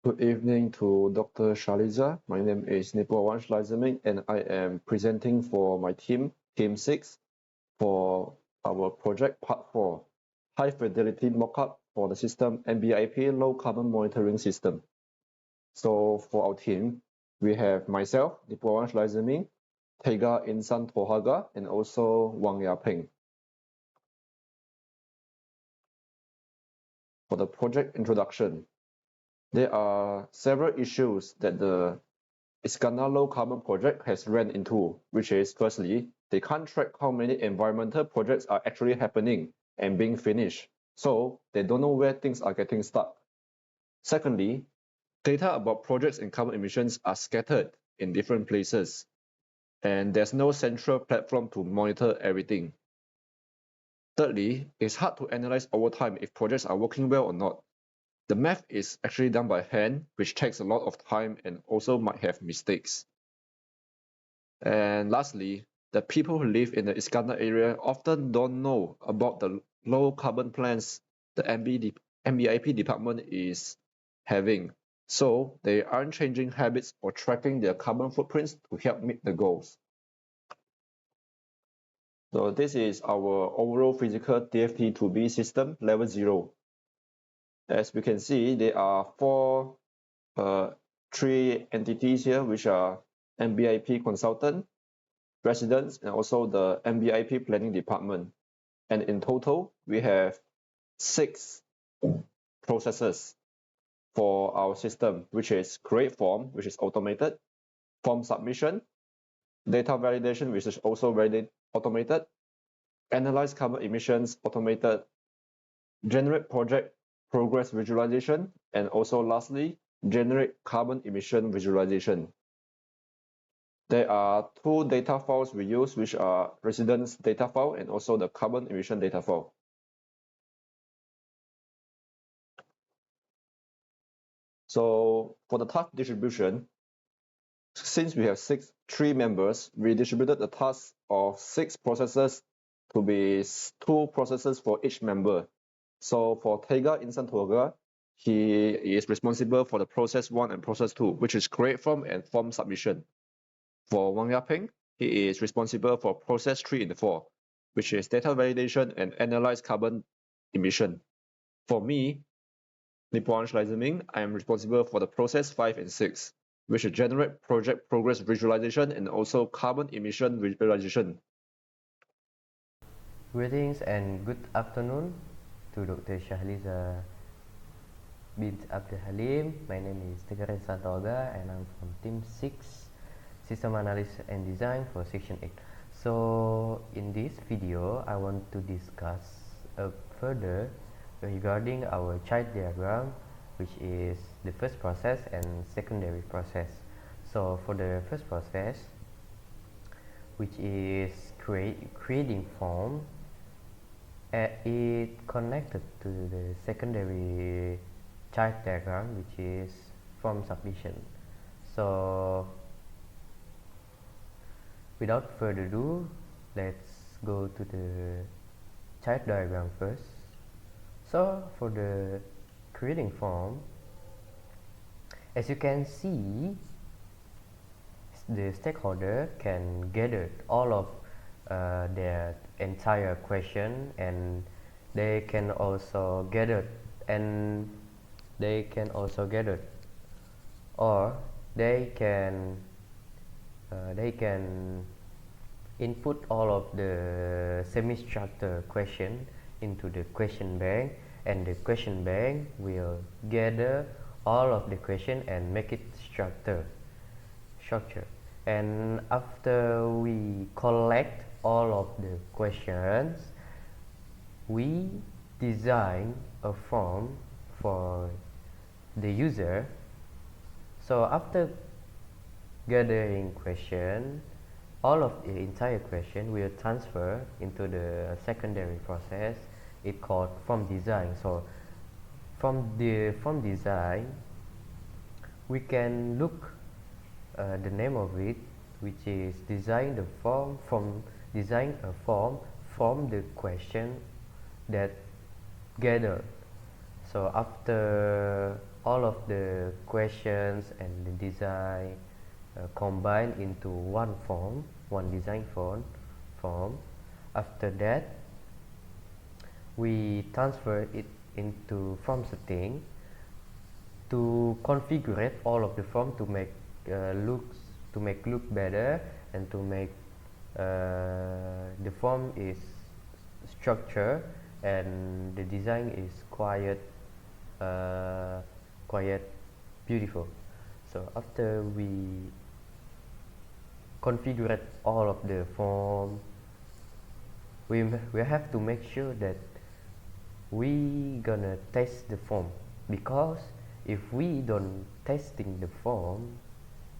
Good evening to Dr. Shaliza. My name is Nipuhawanj Lai Ze Min, and I am presenting for my team, Team 6, for our project Part 4, High Fidelity Mockup for the system NBIP Low Carbon Monitoring System. So for our team, we have myself, Nipuhawanj Lai Ze Min, Tegar, Insan, Tohaga, and also Wang YaPeng. For the project introduction, there are several issues that the Iskandar low carbon project has ran into, which is firstly, they can't track how many environmental projects are actually happening and being finished, so they don't know where things are getting stuck. Secondly, data about projects and carbon emissions are scattered in different places, and there's no central platform to monitor everything. Thirdly, it's hard to analyze over time if projects are working well or not. The math is actually done by hand, which takes a lot of time and also might have mistakes. And lastly, the people who live in the Iskandar area often don't know about the low carbon plans the NBIP department is having. So they aren't changing habits or tracking their carbon footprints to help meet the goals. So this is our overall physical TFT2B system level 0. As we can see, there are three entities here, which are NBIP consultant, residents, and also the NBIP planning department. And in total, we have 6 processes for our system, which is create form, which is automated, form submission, data validation, which is also very automated, analyze carbon emissions, automated, generate project progress visualization, and also lastly, generate carbon emission visualization. There are 2 data files we use, which are residence data file and also the carbon emission data file. So for the task distribution, since we have 3 members, we distributed the task of 6 processes to be 2 processes for each member. So for Tegar, Insan, Tohaga, he is responsible for the process 1 and process 2, which is create form and form submission. For Wang YaPeng, he is responsible for process 3 and 4, which is data validation and analyze carbon emission. For me, Nipuhawanj Lai Ze Min, I am responsible for the process 5 and 6, which generate project progress visualization and also carbon emission visualization. Greetings and good afternoon to Dr. Shahliza bint Abdul Halim. My name is Tegar and I'm from Team 6, System Analysis and Design for Section 8. So in this video, I want to discuss further regarding our chart diagram, which is the first process and secondary process. So for the first process, which is creating form, it connected to the secondary chart diagram, which is form submission. So without further ado, let's go to the chart diagram first. So for the creating form, as you can see, the stakeholder can gather all of their entire question, and they can also gather or they can input all of the semi-structured question into the question bank, and the question bank will gather all of the question and make it structure. And after we collect all of the questions, we design a form for the user. So after gathering question, all of the entire question will transfer into the secondary process. It's called form design. So from the form design, we can look the name of it, which is design a form from the question that gathered. So after all all of the questions and the design combined into one form, one design form. After that, we transfer it into form setting to configure all of the form to make look better, and to make the form is structure and the design is quite beautiful. So after we configure all of the form, we have to make sure that we gonna test the form, because if we don't testing the form,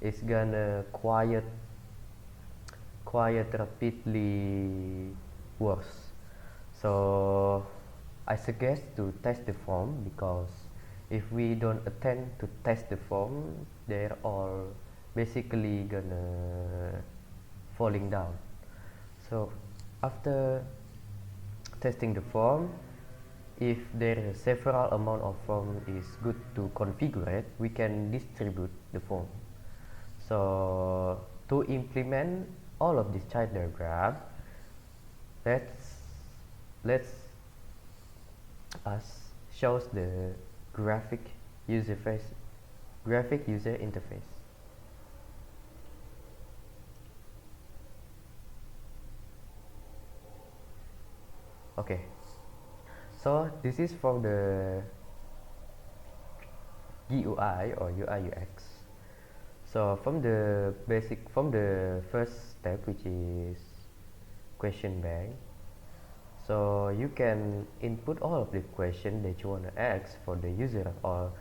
it's gonna quite rapidly worse. So I suggest to test the form, because if we don't attempt to test the form, they're all basically gonna falling down. So after testing the form, if there is several amount of form is good to configure, we can distribute the form. So to implement all of this chart diagram, let's us shows the graphic user interface. Okay, so this is for the GUI or UI UX. So from the first step, which is question bank, so you can input all of the question that you want to ask for the user, or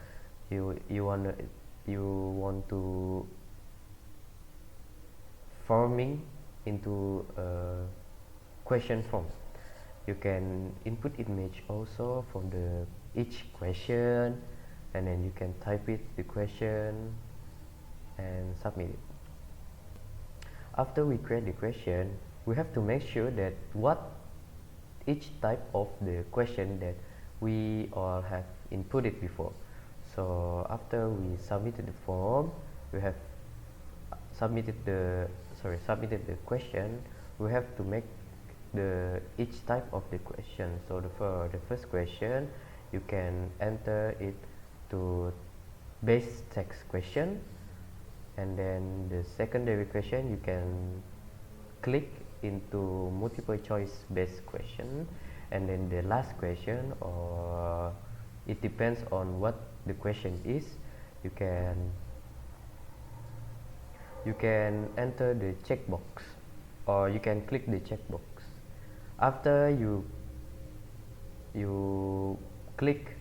you want to forming into a question form. You can input image also from the each question, and then you can type it the question and submit it. After we create the question, we have to make sure that what each type of the question that we all have inputted before. So after we submitted the form, we have submitted the question, we have to make the each type of the question. So for the first question, you can enter it to base text question, and then the secondary question you can click into multiple choice based question, and then the last question, or it depends on what the question is, you can enter the checkbox, or you can click the checkbox. After you click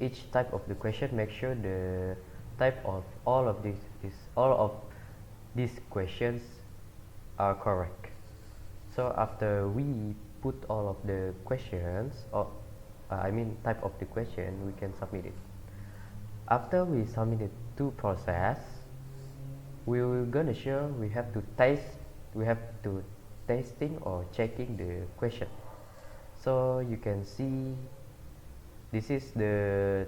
each type of the question, make sure the type of all of these questions are correct. So after we put all of the questions, or type of the question, we can submit it. After we submit it to process, we will gonna show we have to testing or checking the question. So you can see this is the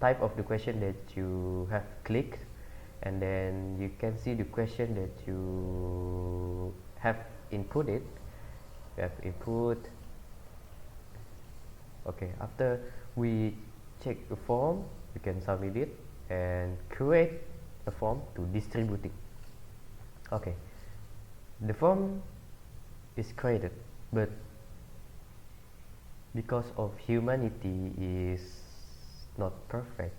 type of the question that you have clicked, and then you can see the question that you have inputted. You have input. Okay, after we check the form, you can submit it and create a form to distribute it. Okay, the form is created, but because of humanity is not perfect,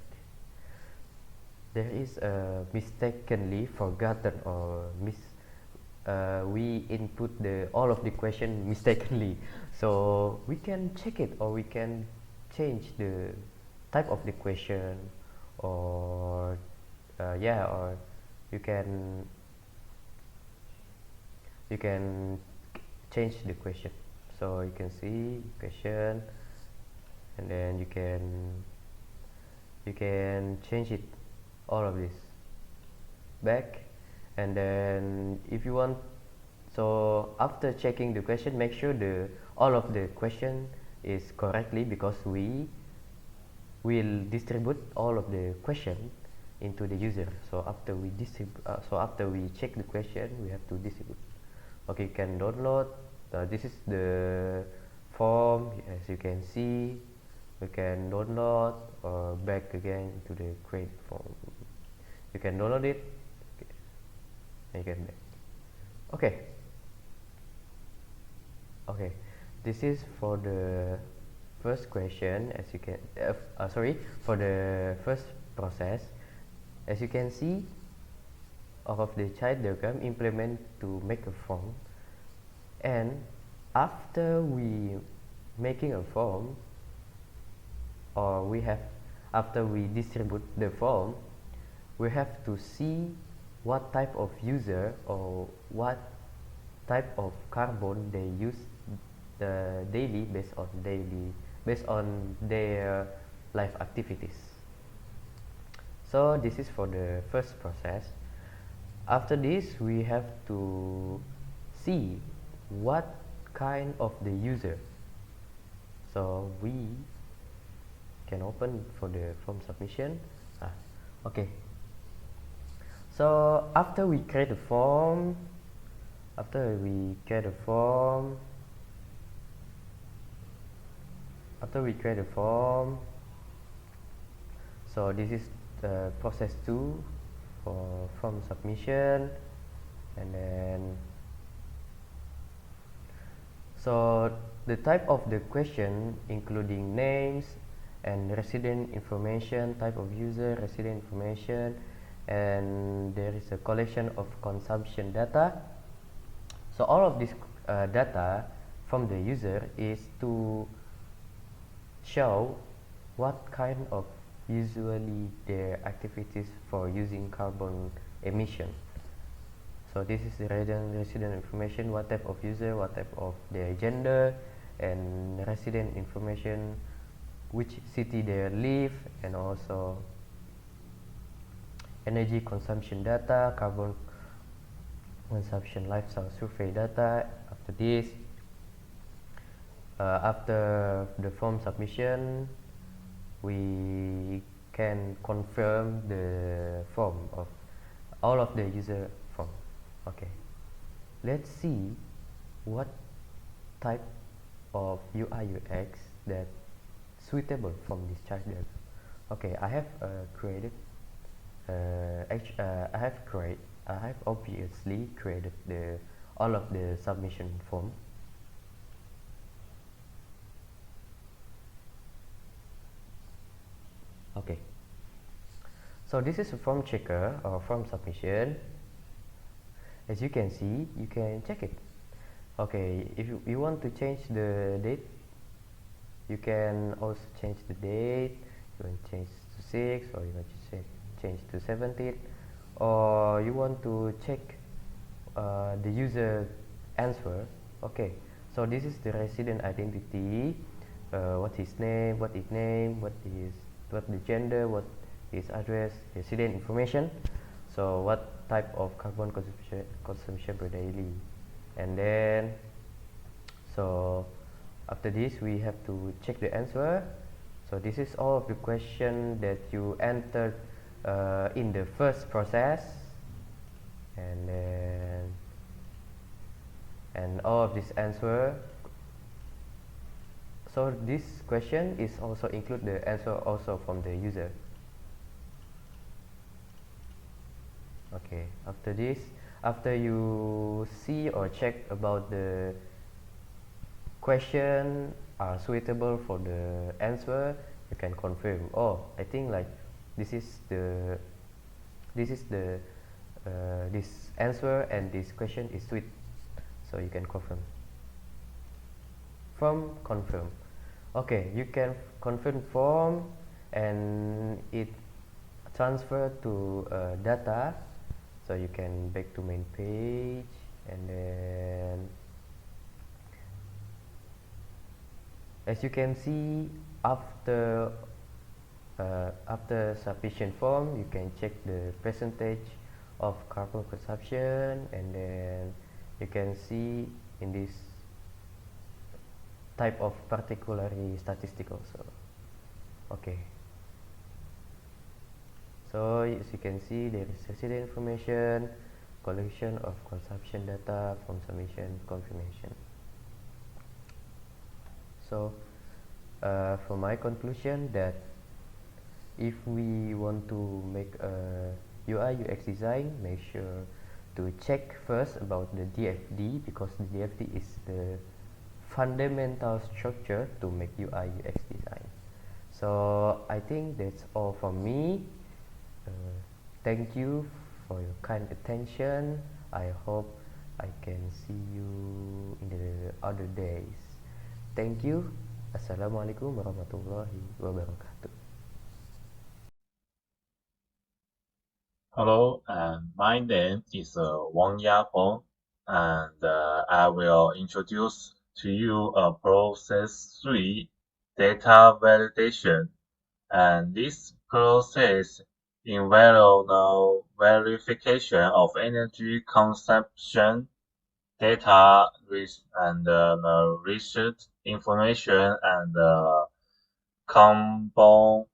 there is a mistakenly forgotten, or we input all of the question mistakenly. So we can check it, or we can change the type of the question, or or you can change the question. So you can see question, and then you can change it, all of this back, and then if you want, so after checking the question, make sure all of the question is correctly, because we will distribute all of the question into the user. So after we check the question, we have to distribute. Okay, you can download. This is the form. As you can see, we can download or back again to the create form. You can download it. Okay. And you can back. Okay. Okay, this is for the first question. As you can, for the first process. As you can see, all of the child diagram implement to make a form, and after we making a form, or after we distribute the form, we have to see what type of user or what type of carbon they use daily based on their life activities. So this is for the first process. After this, we have to see what kind of the user. So we can open for the form submission. Okay. So after we create a form, so this is process 2 for form submission, and then so the type of the question including names and resident information, type of user, resident information, and there is a collection of consumption data. So all of this data from the user is to show what kind of usually their activities for using carbon emission. So this is the resident information, what type of user, what type of their gender, and resident information, which city they live, and also energy consumption data, carbon consumption lifestyle survey data. After this, after the form submission, we can confirm the form of all of the user form. Okay, let's see what type of UI UX that suitable from this chart diagram. Okay, I have created I have obviously created all of the submission form. Okay, so this is a form checker or form submission. As you can see, you can check it. Okay, if you want to change the date, you can also change the date. You want to change to 6, or you want to change to 17, or you want to check the user answer. Okay, so this is the resident identity. What his name, what the gender, what his address, resident information. So what type of carbon consumption per daily, and then so after this we have to check the answer. So this is all of the question that you entered in the first process, and then all of this answer. So this question is also include the answer also from the user. Okay, after this, after you see or check about the question are suitable for the answer, you can confirm. Oh, I think like this answer and this question is sweet, so you can confirm. From confirm. Okay, you can confirm form, and it transfer to data. So you can back to main page, and then as you can see, after submission form, you can check the percentage of carbon consumption, and then you can see in this type of particularly statistical. So okay, So as you can see, there is resident information, collection of consumption data from submission confirmation. So for my conclusion, that if we want to make a UI UX design, make sure to check first about the DFD, because the DFD is the fundamental structure to make UI UX design. So I think that's all from me. Thank you for your kind attention. I hope I can see you in the other days. Thank you. Assalamualaikum warahmatullahi wabarakatuh. Hello, my name is Wang YaPeng, and I will introduce to you a process 3 data validation. And this process involves the verification of energy consumption data and research information and carbon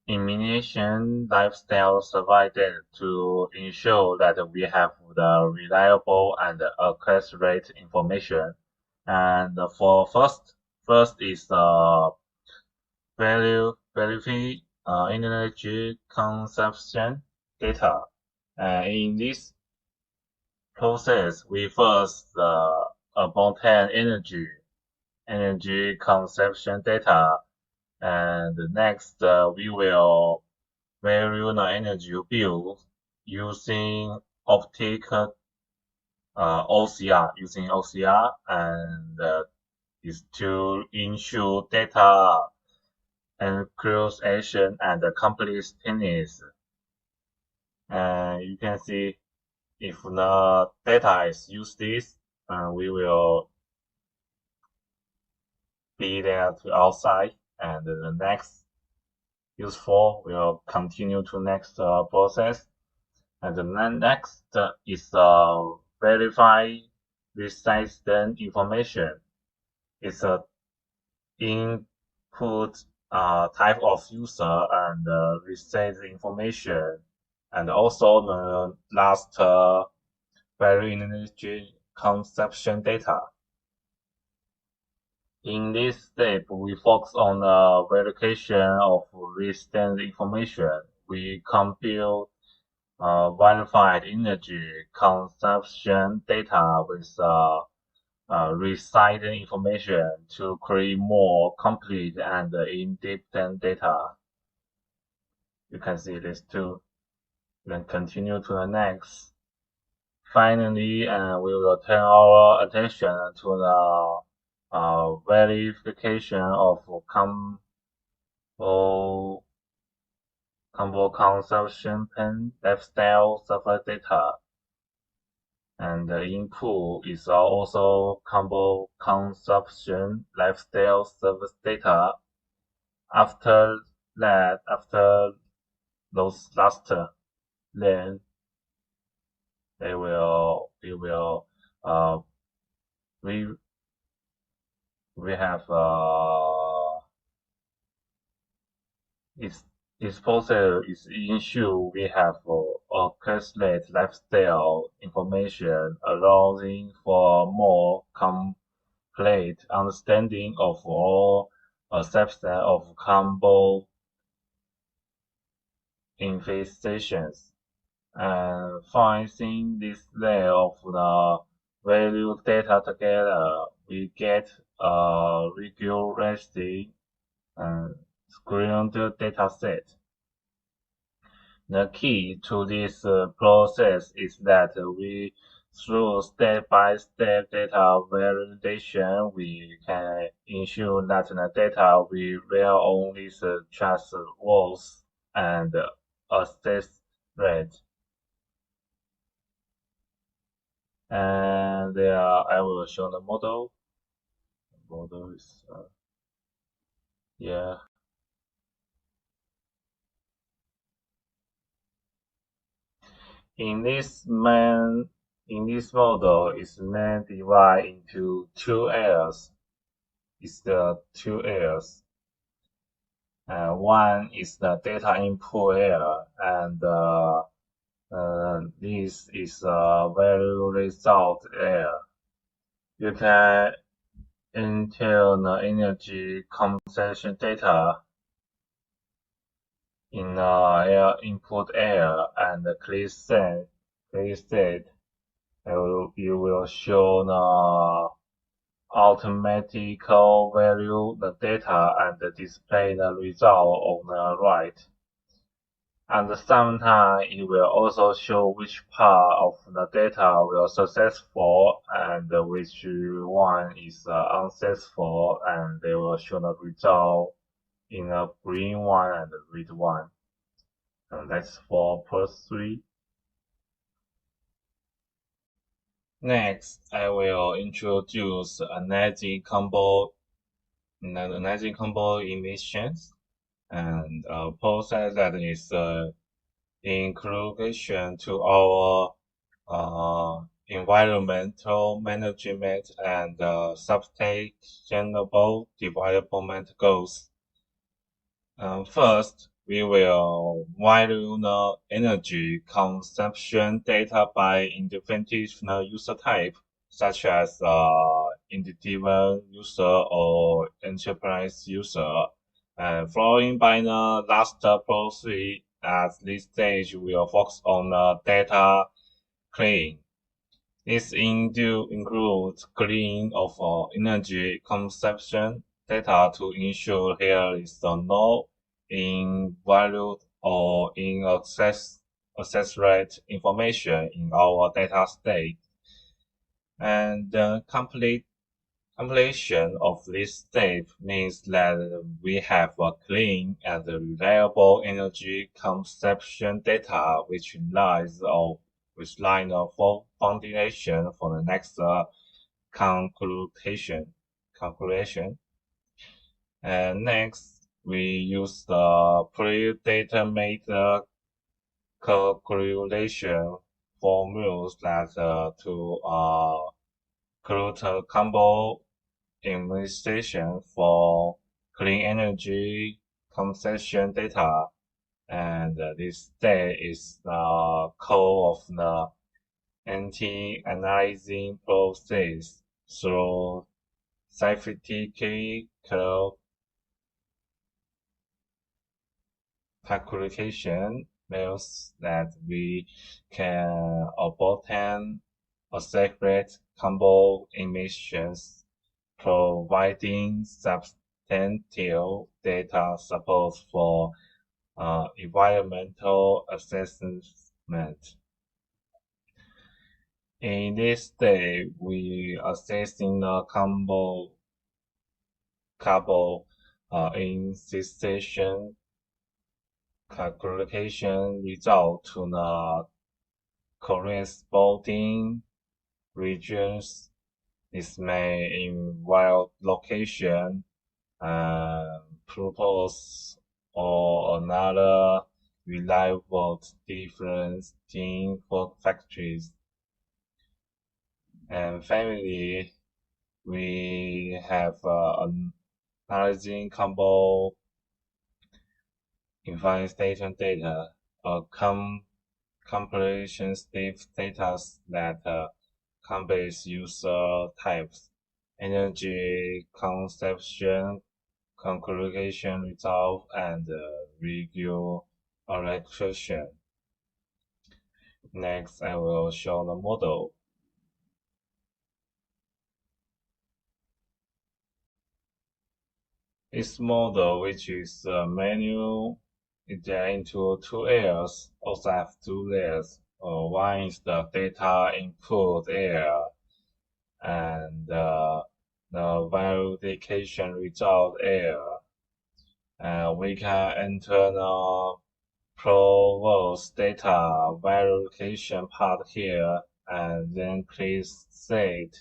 emission lifestyle survey data to ensure that we have the reliable and accurate information. And for first is verify energy consumption data. In this process, we first obtain energy consumption data, and next we will value the energy bill using OCR, and is to ensure data encryption and completeness. And you can see if the data is used this, we will be there to outside, and the next useful will continue to next process. And the next is verify resident information. It's a input type of user and receive information, and also the last very energy consumption data. In this step, we focus on the verification of resident information. We compute verified energy consumption data with resident information to create more complete and independent data. You can see this too. Then continue to the next. Finally, we will turn our attention to the verification of combo consumption pen lifestyle server data. And the input is also combo consumption lifestyle service data. After those last, then we have this process is ensure we have accurate lifestyle information, allowing for more complete understanding of all subset of combo infestations. And finding this layer of the value data together, we get a rigorously screened data set. The key to this process is that we, through step-by-step data validation, we can ensure that the data we will only is trustworthy and accurate. And I will show the model. The model is yeah. In this model is main divided into two areas. It's the two areas. One is the data input area, and this is a value result area. You can enter the energy consumption data in the input area and click send. You will show the automatic value the data and display the result on the right. At the same time, it will also show which part of the data will successful and which one is unsuccessful, and they will show the result in a green one and the red one. And that's for part 3. Next, I will introduce energy combo emissions, and process that is inclusion to our environmental management and sustainable development goals. First, we will value the energy consumption data by individual user type, such as individual user or enterprise user. Following by the last process, at this stage, we will focus on the data cleaning. This includes cleaning of energy consumption data to ensure there is no invalid or inaccurate information in our data state. And the completion of this step means that we have a clean and reliable energy consumption data which lies the foundation for the next calculation. And next, we use the predetermined calculation formulas that to create a combo emission for clean energy consumption data. And this step is the core of the anti-analyzing process through scientific calculation means that we can obtain a separate combo emissions, providing substantial data support for environmental assessment. In this step, we assessing the combo carbon incision calculation result to the corresponding regions. This may involve location, purpose, or another reliable difference in factories. And finally, we have analyzing combo investigation data, a compilation step data that combines user types, energy consumption, calculation result, and regularization. Next, I will show the model. This model, which is a menu, is into 2 areas, also have 2 layers. One is the data input area, and the verification result area. We can enter the proposed data verification part here, and then click Save.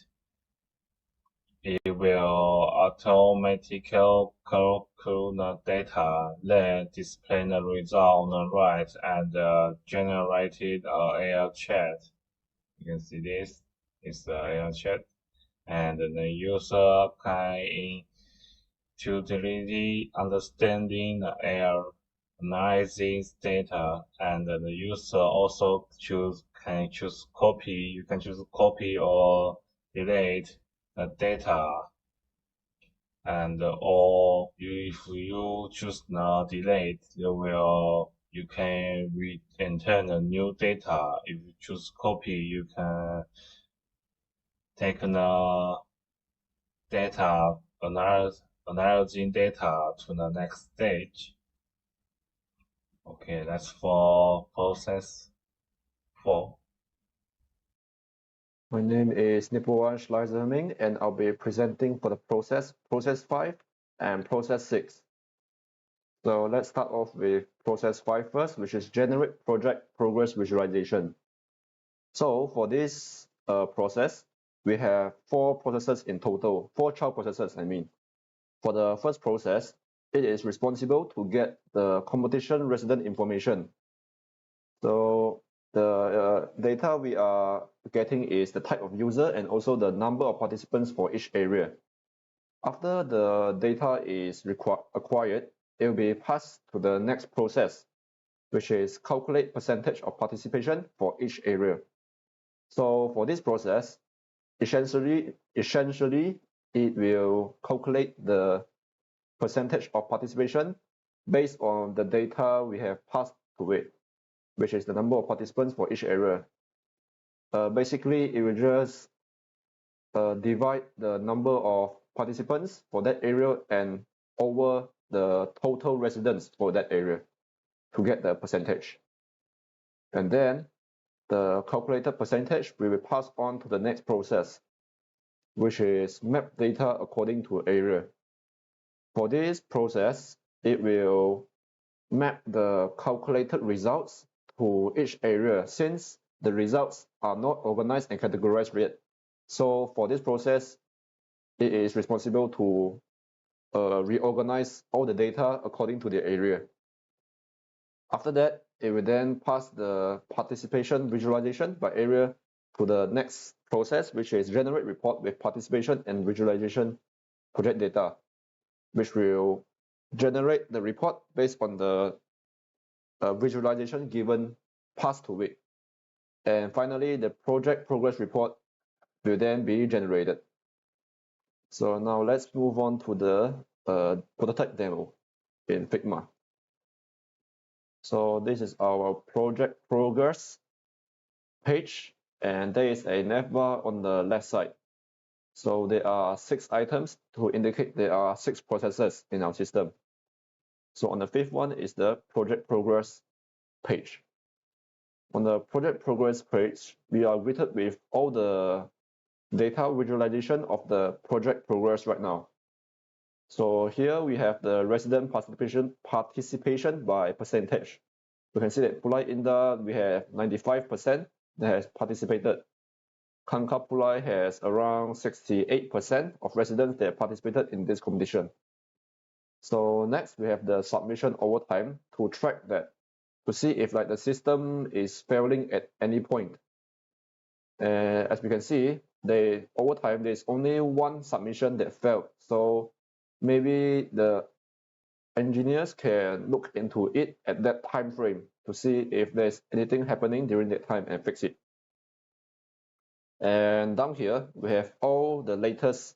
It will automatically calculate the data, then display the result on the right, and generated AR chat. You can see this is the AR chat, and the user can to really understanding the air, analyzing data, and the user also can choose copy. You can choose copy or delete the data, and or if you choose not delete, you can enter the new data. If you choose copy, you can take the data, analyzing data to the next stage. Okay, that's for process 4. My name is Nipuhawanj Lai Ze Min, and I'll be presenting for the process 5 and process 6. So let's start off with process 5 first, which is generate project progress visualization. So for this process, we have 4 processes in total, 4 child processes, I mean. For the first process, it is responsible to get the competition resident information. So the data we are getting is the type of user and also the number of participants for each area. After the data is acquired, it will be passed to the next process, which is calculate percentage of participation for each area. So for this process, essentially it will calculate the percentage of participation based on the data we have passed to it, which is the number of participants for each area. Basically, it will just divide the number of participants for that area and over the total residents for that area to get the percentage. And then the calculated percentage will be passed on to the next process, which is map data according to area. For this process, it will map the calculated results to each area since the results are not organized and categorized yet. So for this process, it is responsible to reorganize all the data according to the area. After that, it will then pass the participation visualization by area to the next process, which is generate report with participation and visualization project data, which will generate the report based on the visualization given passed to it. And finally, the project progress report will then be generated. So now let's move on to the prototype demo in Figma. So this is our project progress page, and there is a navbar on the left side. So there are 6 items to indicate there are 6 processes in our system. So on the 5th one is the project progress page. On the project progress page, we are greeted with all the data visualization of the project progress right now. So here we have the resident participation by percentage. You can see that Pulai Indah, we have 95% that has participated. Kangkar Pulai has around 68% of residents that participated in this competition. So next we have the submission over time to track that, to see if like the system is failing at any point. As we can see, over time there's only 1 submission that failed. So maybe the engineers can look into it at that time frame to see if there's anything happening during that time and fix it. And down here, we have all the latest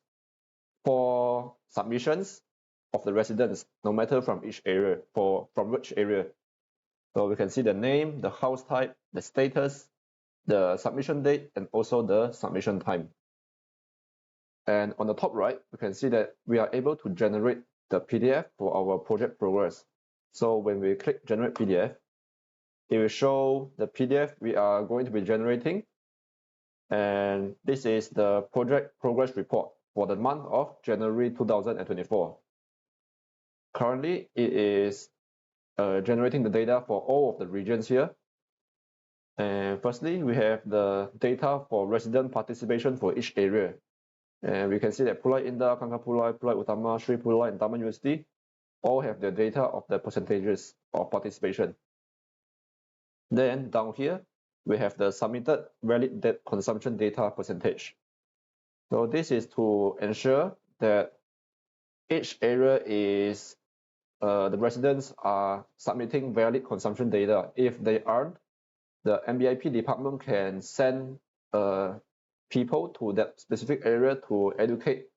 4 submissions of the residents, no matter from each area, from which area. So we can see the name, the house type, the status, the submission date, and also the submission time. And on the top right, we can see that we are able to generate the PDF for our project progress. So when we click generate PDF, it will show the PDF we are going to be generating. And this is the project progress report for the month of January 2024. Currently, it is generating the data for all of the regions here. And firstly, we have the data for resident participation for each area. And we can see that Pulai Indah, Kangkar Pulai, Pulai Utama, Sri Pulai, and Taman University all have the data of the percentages of participation. Then down here, we have the submitted valid consumption data percentage. So this is to ensure that each area is the residents are submitting valid consumption data. If they aren't, the MBIP department can send people to that specific area to educate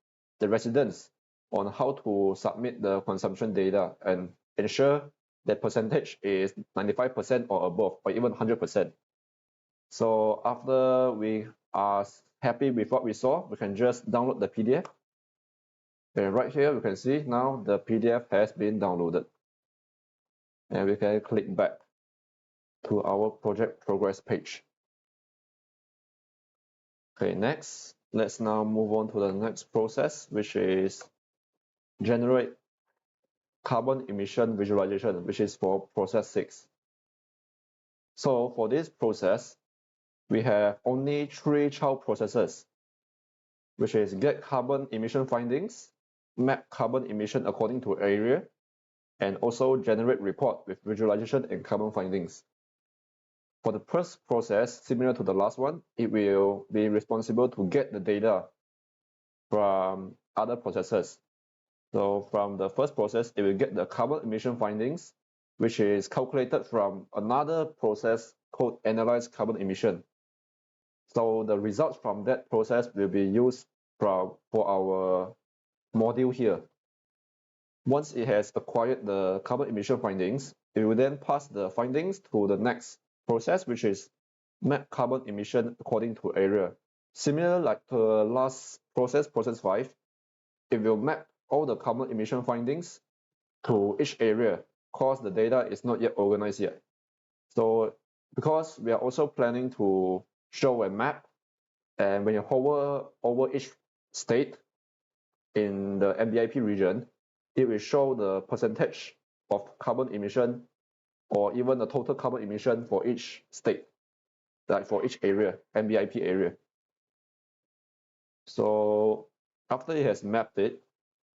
the residents on how to submit the consumption data and ensure that percentage is 95% or above, or even 100%. So after we are happy with what we saw, we can just download the PDF. And right here, we can see now the PDF has been downloaded. And we can click back to our project progress page. Okay, next, let's now move on to the next process, which is generate carbon emission visualization, which is for process 6. So for this process, we have only 3 child processes, which is get carbon emission findings, map carbon emission according to area, and also generate report with visualization and carbon findings. For the first process, similar to the last one, it will be responsible to get the data from other processes. So from the first process, it will get the carbon emission findings, which is calculated from another process called analyze carbon emission. So the results from that process will be used for our module here. Once it has acquired the carbon emission findings, it will then pass the findings to the next process, which is map carbon emission according to area. Similar like the last process, process 5, it will map all the carbon emission findings to each area because the data is not yet organized yet. So because we are also planning to show a map, and when you hover over each state in the MBIP region, it will show the percentage of carbon emission or even the total carbon emission for each state, like for each area, MBIP area. So after it has mapped it,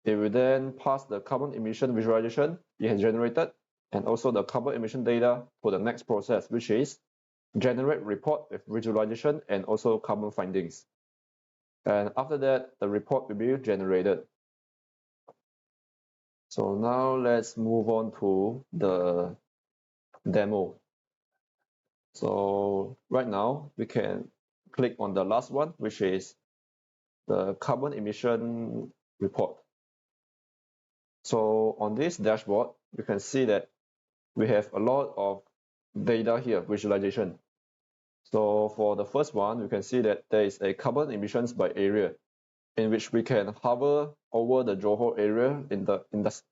it will then pass the carbon emission visualization it has generated and also the carbon emission data for the next process, which is generate report with visualization and also carbon findings. And after that, the report will be generated. So now let's move on to the demo. So right now we can click on the last one, which is the carbon emission report. So on this dashboard, you can see that we have a lot of data here, visualization. So for the first one, you can see that there is a carbon emissions by area, in which we can hover over the Johor area in the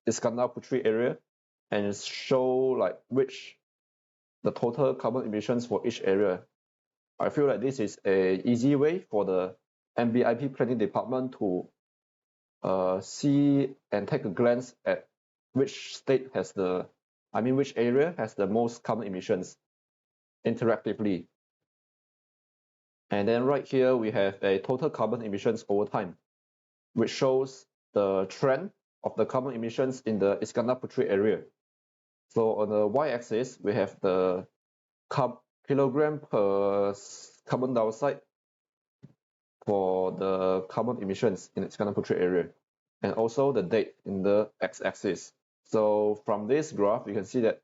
Iskandar Puteri area and show like the total carbon emissions for each area. I feel like this is an easy way for the MBIP planning department to see and take a glance at which area has the most carbon emissions interactively. And then right here, we have a total carbon emissions over time, which shows the trend of the carbon emissions in the Iskandar Puteri area. So on the y-axis, we have the kilogram per carbon dioxide for the carbon emissions in Iskandar Puteri area, and also the date in the x-axis. So from this graph, you can see that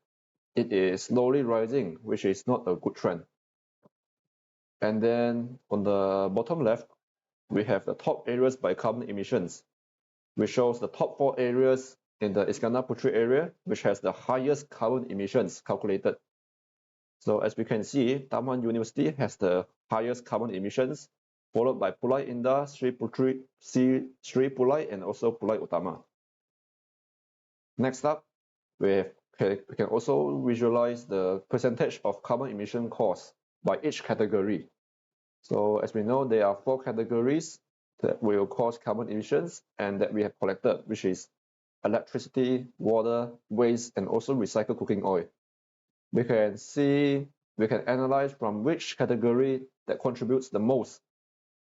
it is slowly rising, which is not a good trend. And then on the bottom left, we have the top areas by carbon emissions, which shows the top 4 areas in the Iskandar Puteri area, which has the highest carbon emissions calculated. So as we can see, Tamhan University has the highest carbon emissions, followed by Pulai Indah, Sri Pulai, and also Pulai Utama. Next up, we can also visualize the percentage of carbon emission costs by each category. So as we know, there are 4 categories that will cause carbon emissions and that we have collected, which is electricity, water, waste, and also recycled cooking oil. We can analyze from which category that contributes the most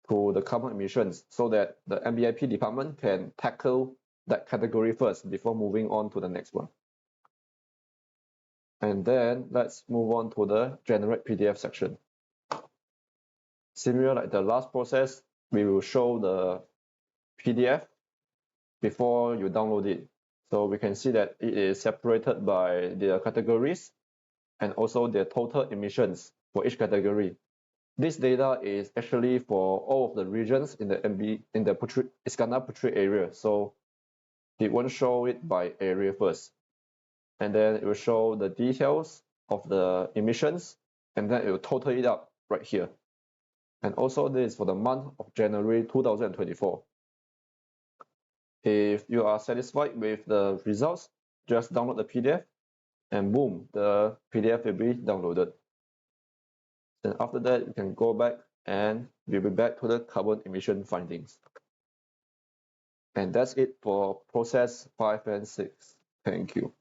to the carbon emissions so that the MBIP department can tackle that category first before moving on to the next one. And then let's move on to the generate PDF section. Similar like the last process, we will show the PDF before you download it. So we can see that it is separated by their categories and also their total emissions for each category. This data is actually for all of the regions in the Iskandar Putri area. So it won't show it by area first. And then it will show the details of the emissions, and then it will total it up right here. And also this is for the month of January 2024. If you are satisfied with the results, just download the PDF and boom, the PDF will be downloaded. Then after that, you can go back and we'll be back to the carbon emission findings. And that's it for process 5 and 6. Thank you.